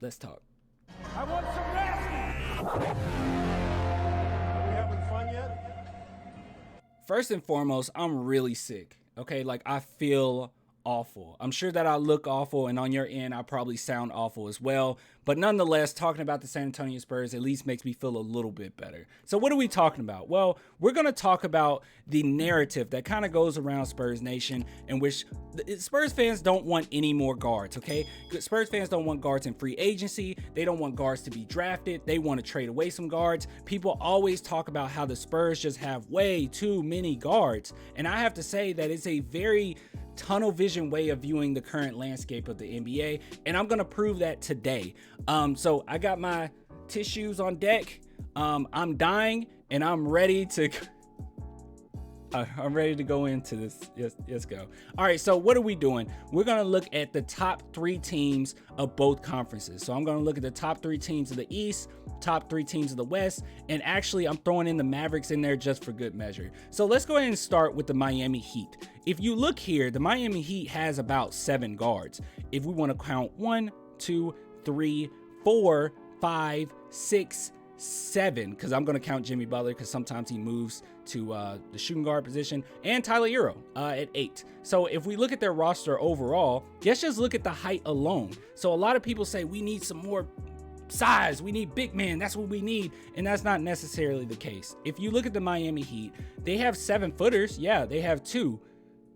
Let's talk. I want some rest. Are we having fun yet? First and foremost, I'm really sick. Okay, like I feel awful. I'm sure that I look awful, and on your end, I probably sound awful as well. But nonetheless, talking about the San Antonio Spurs at least makes me feel a little bit better. So what are we talking about? Well, we're going to talk about the narrative that kind of goes around Spurs Nation, in which Spurs fans don't want any more guards, okay? Spurs fans don't want guards in free agency. They don't want guards to be drafted. They want to trade away some guards. People always talk about how the Spurs just have way too many guards. And I have to say that it's a very tunnel vision way of viewing the current landscape of the NBA, and I'm gonna prove that today. So I got my tissues on deck. I'm dying, and I'm ready to go into this. Let's go. All right, so what are we doing? We're gonna look at the top 3 teams of both conferences. So I'm gonna look at the top 3 teams of the East, top 3 teams of the West, and actually I'm throwing in the Mavericks in there just for good measure. So let's go ahead and start with the Miami Heat. If you look here, the Miami Heat has about 7 guards. If we want to count 1, 2, 3, 4, 5, 6, 7, because I'm going to count Jimmy Butler because sometimes he moves to the shooting guard position, and Tyler Hero at 8. So if we look at their roster overall, let's just look at the height alone. So a lot of people say we need some more size, we need big man, that's what we need, and that's not necessarily the case. If you look at the Miami Heat, they have 7-footers. Yeah, they have 2,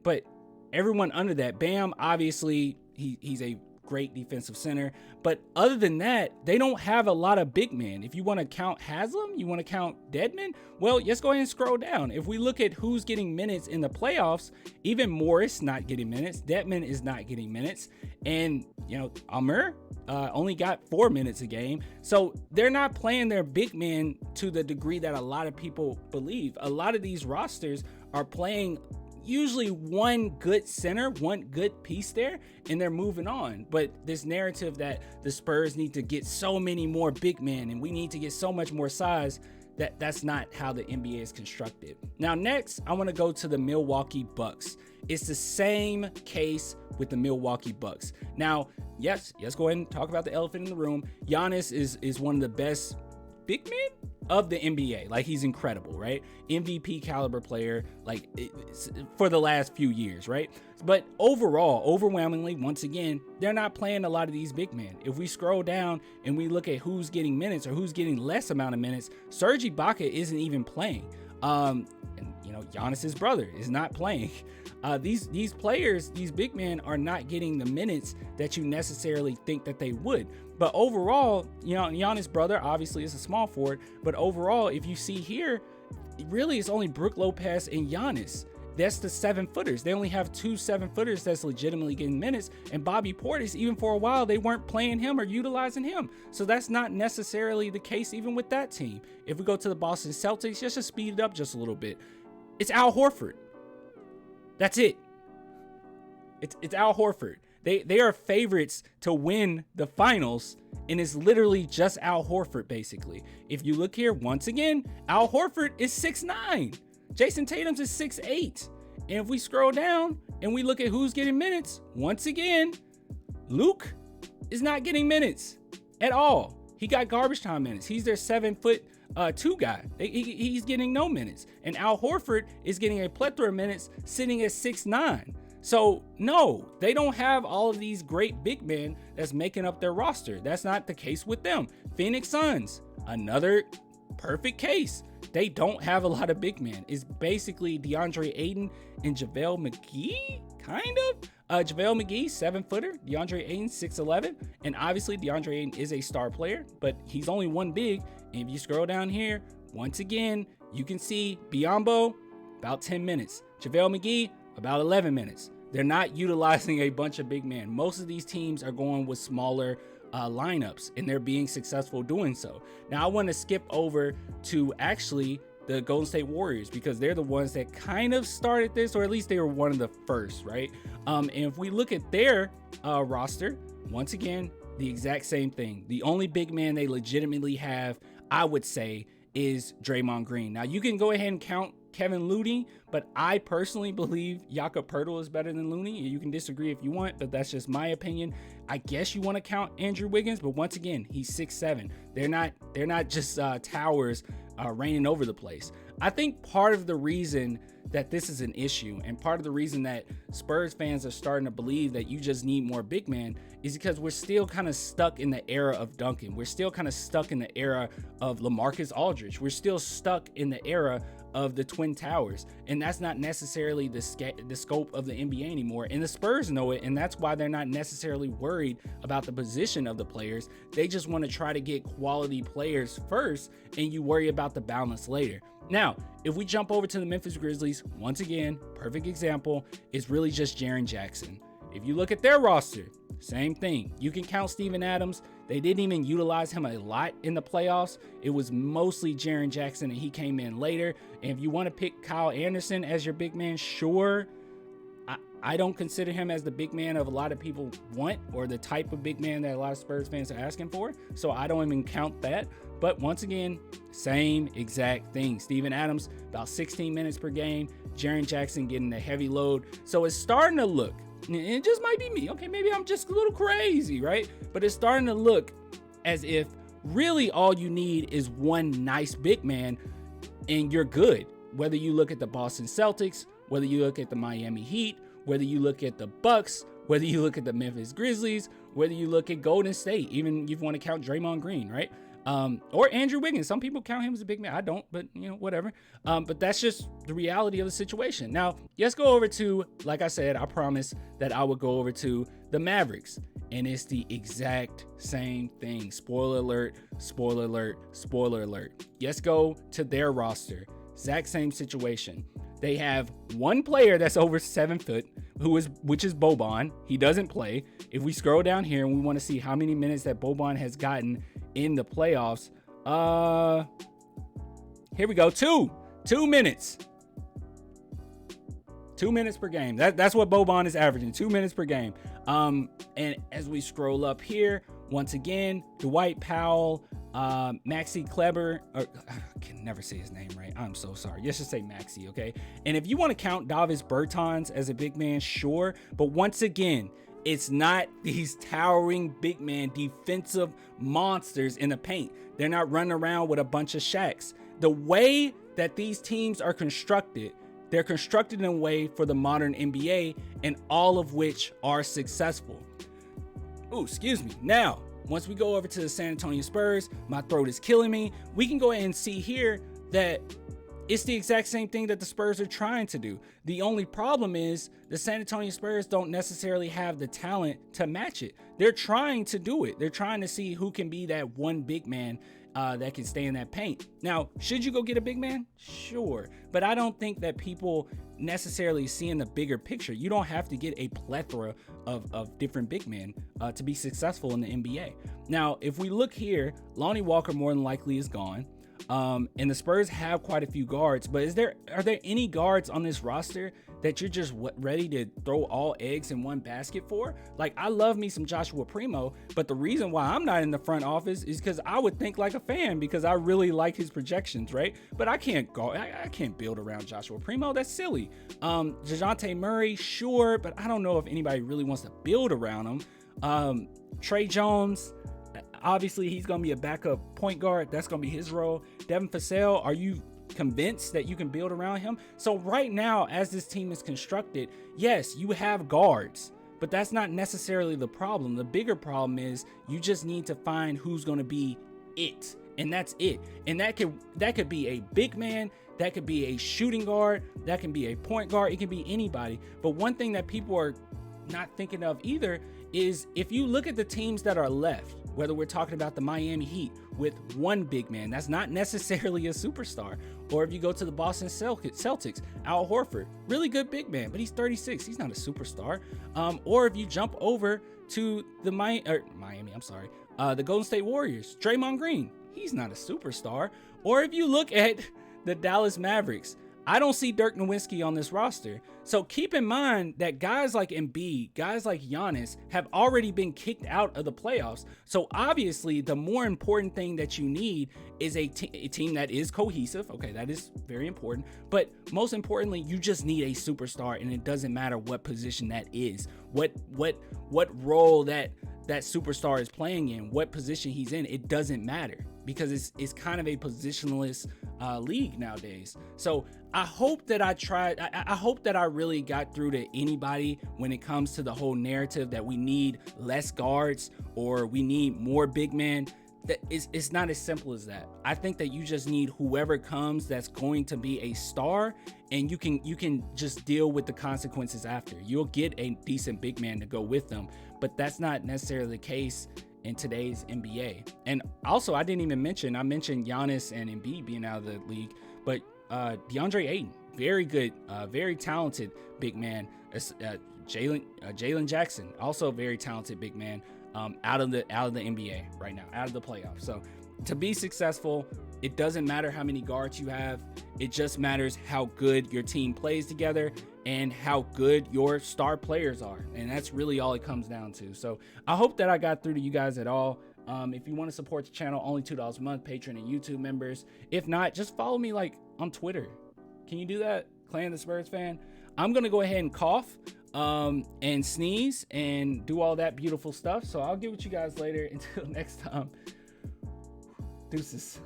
but everyone under that, Bam, obviously he's a great defensive center, but other than that, they don't have a lot of big men. If you want to count Haslam, you want to count Dedmon, well, let's go ahead and scroll down. If we look at who's getting minutes in the playoffs, even Morris not getting minutes, Dedmon is not getting minutes, and Amir only got 4 minutes a game. So they're not playing their big men to the degree that a lot of people believe. A lot of these rosters are playing usually one good center, one good piece there, and they're moving on. But this narrative that the Spurs need to get so many more big men and we need to get so much more size, that's not how the NBA is constructed. Now, next, I want to go to the Milwaukee Bucks. It's the same case with the Milwaukee Bucks. Now, yes, let's go ahead and talk about the elephant in the room. Giannis is one of the best big men of the NBA. Like, he's incredible, right? MVP caliber player, like, for the last few years, right? But overall, overwhelmingly, once again, they're not playing a lot of these big men. If we scroll down and we look at who's getting minutes or who's getting less amount of minutes, Serge Ibaka isn't even playing. And Giannis's brother is not playing. These players, these big men, are not getting the minutes that you necessarily think that they would. But overall, Giannis' brother obviously is a small forward. But overall, if you see here, really it's only Brook Lopez and Giannis. That's the 7-footers. They only have 2 7-footers that's legitimately getting minutes. And Bobby Portis, even for a while, they weren't playing him or utilizing him. So that's not necessarily the case even with that team. If we go to the Boston Celtics, just to speed it up just a little bit, it's Al Horford. That's it. It's Al Horford. They are favorites to win the finals, and it's literally just Al Horford, basically. If you look here, once again, Al Horford is 6'9". Jason Tatum's is 6'8". And if we scroll down and we look at who's getting minutes, once again, Luke is not getting minutes at all. He got garbage time minutes. He's their 7'2" guy. He's getting no minutes. And Al Horford is getting a plethora of minutes, sitting at 6'9". So no, they don't have all of these great big men that's making up their roster. That's not the case with them. Phoenix Suns, another perfect case. They don't have a lot of big men. It's basically DeAndre Ayton and JaVale McGee, kind of. JaVale McGee, 7-footer. DeAndre Ayton, 6'11". And obviously DeAndre Ayton is a star player, but he's only one big. And if you scroll down here, once again, you can see Biyombo, about 10 minutes. JaVale McGee, about 11 minutes. They're not utilizing a bunch of big men. Most of these teams are going with smaller lineups, and they're being successful doing so. Now, I want to skip over to actually the Golden State Warriors, because they're the ones that kind of started this, or at least they were one of the first, right? And if we look at their roster, once again, the exact same thing. The only big man they legitimately have, I would say, is Draymond Green. Now, you can go ahead and count Kevin Looney, but I personally believe Jakob Poeltl is better than Looney. You can disagree if you want, but that's just my opinion. I guess you want to count Andrew Wiggins, but once again, he's 6'7". They're not just towers reigning over the place. I think part of the reason that this is an issue, and part of the reason that Spurs fans are starting to believe that you just need more big men, is because we're still kind of stuck in the era of Duncan. We're still kind of stuck in the era of LaMarcus Aldridge. We're still stuck in the era of the Twin Towers, and that's not necessarily the scope of the NBA anymore, and the Spurs know it, and that's why they're not necessarily worried about the position of the players. They just want to try to get quality players first, and you worry about the balance later. Now, if we jump over to the Memphis Grizzlies, once again, perfect example, is really just Jaren Jackson. If you look at their roster, same thing. You can count Steven Adams. They didn't even utilize him a lot in the playoffs. It was mostly Jaren Jackson, and he came in later. And if you want to pick Kyle Anderson as your big man, sure. I don't consider him as the big man of a lot of people want, or the type of big man that a lot of Spurs fans are asking for. So I don't even count that. But once again, same exact thing. Steven Adams, about 16 minutes per game. Jaren Jackson getting the heavy load. So it's starting to look, and it just might be me. Okay, maybe I'm just a little crazy, right? But it's starting to look as if really all you need is one nice big man and you're good. Whether you look at the Boston Celtics, whether you look at the Miami Heat, whether you look at the Bucks, whether you look at the Memphis Grizzlies, whether you look at Golden State, even if you want to count Draymond Green, right? Or Andrew Wiggins. Some people count him as a big man. I don't, but whatever. But that's just the reality of the situation. Now, let's go over to, like I said, I promised that I would go over to the Mavericks, and it's the exact same thing. Spoiler alert, spoiler alert, spoiler alert. Let's go to their roster. Exact same situation. They have one player that's over 7 foot, which is Boban. He doesn't play. If we scroll down here and we want to see how many minutes that Boban has gotten in the playoffs, here we go. 2 minutes. 2 minutes per game. That's what Boban is averaging. 2 minutes per game. And as we scroll up here, once again, Dwight Powell, Maxi Kleber, or I can never say his name right. I'm so sorry. Let's just say Maxi, okay? And if you want to count Davis Bertans as a big man, sure. But once again, it's not these towering big man defensive monsters in the paint. They're not running around with a bunch of Shaqs. The way that these teams are constructed, they're constructed in a way for the modern NBA, and all of which are successful. Oh, excuse me. Now, once we go over to the San Antonio Spurs, my throat is killing me. We can go ahead and see here that it's the exact same thing that the Spurs are trying to do. The only problem is the San Antonio Spurs don't necessarily have the talent to match it. They're trying to do it. They're trying to see who can be that one big man that can stay in that paint. Now, should you go get a big man? Sure. But I don't think that people necessarily see in the bigger picture. You don't have to get a plethora of different big men to be successful in the NBA. Now, if we look here, Lonnie Walker more than likely is gone. And the Spurs have quite a few guards, but are there any guards on this roster that you're just ready to throw all eggs in one basket for? Like, I love me some Joshua Primo, but the reason why I'm not in the front office is because I would think like a fan, because I really like his projections, right? But I can't build around Joshua Primo. That's silly. DeJounte Murray, sure, but I don't know if anybody really wants to build around him. Trey Jones, obviously he's going to be a backup point guard. That's going to be his role. Devin Vassell, are you convinced that you can build around him? So right now, as this team is constructed, yes, you have guards, but that's not necessarily the problem. The bigger problem is you just need to find who's going to be it, and that's it. And that could be a big man, that could be a shooting guard, that can be a point guard, it can be anybody. But one thing that people are not thinking of either is if you look at the teams that are left, whether we're talking about the Miami Heat with one big man, that's not necessarily a superstar. Or if you go to the Boston Celtics, Al Horford, really good big man, but he's 36. He's not a superstar. Or if you jump over to the the Golden State Warriors, Draymond Green, he's not a superstar. Or if you look at the Dallas Mavericks, I don't see Dirk Nowitzki on this roster. So keep in mind that guys like Embiid, guys like Giannis have already been kicked out of the playoffs. So obviously the more important thing that you need is a team that is cohesive. Okay, that is very important. But most importantly, you just need a superstar, and it doesn't matter what position that is, what role that superstar is playing in, what position he's in. It doesn't matter, because it's kind of a positionless league nowadays. So I hope that I hope that I really got through to anybody when it comes to the whole narrative that we need less guards or we need more big men. It's not as simple as that. I think that you just need whoever comes that's going to be a star, and you can just deal with the consequences after. You'll get a decent big man to go with them, but that's not necessarily the case in today's NBA. And also, I mentioned Giannis and Embiid being out of the league, but DeAndre Ayton, very good, very talented big man. Jalen Jackson, also very talented big man, out of the NBA right now, out of the playoffs. So to be successful, it doesn't matter how many guards you have. It just matters how good your team plays together and how good your star players are. And that's really all it comes down to. So I hope that I got through to you guys at all. If you want to support the channel, only $2 a month, Patreon and YouTube members. If not, just follow me like on Twitter. Can you do that? Clan the Spurs fan. I'm going to go ahead and cough and sneeze and do all that beautiful stuff. So I'll get with you guys later. Until next time. Deuces.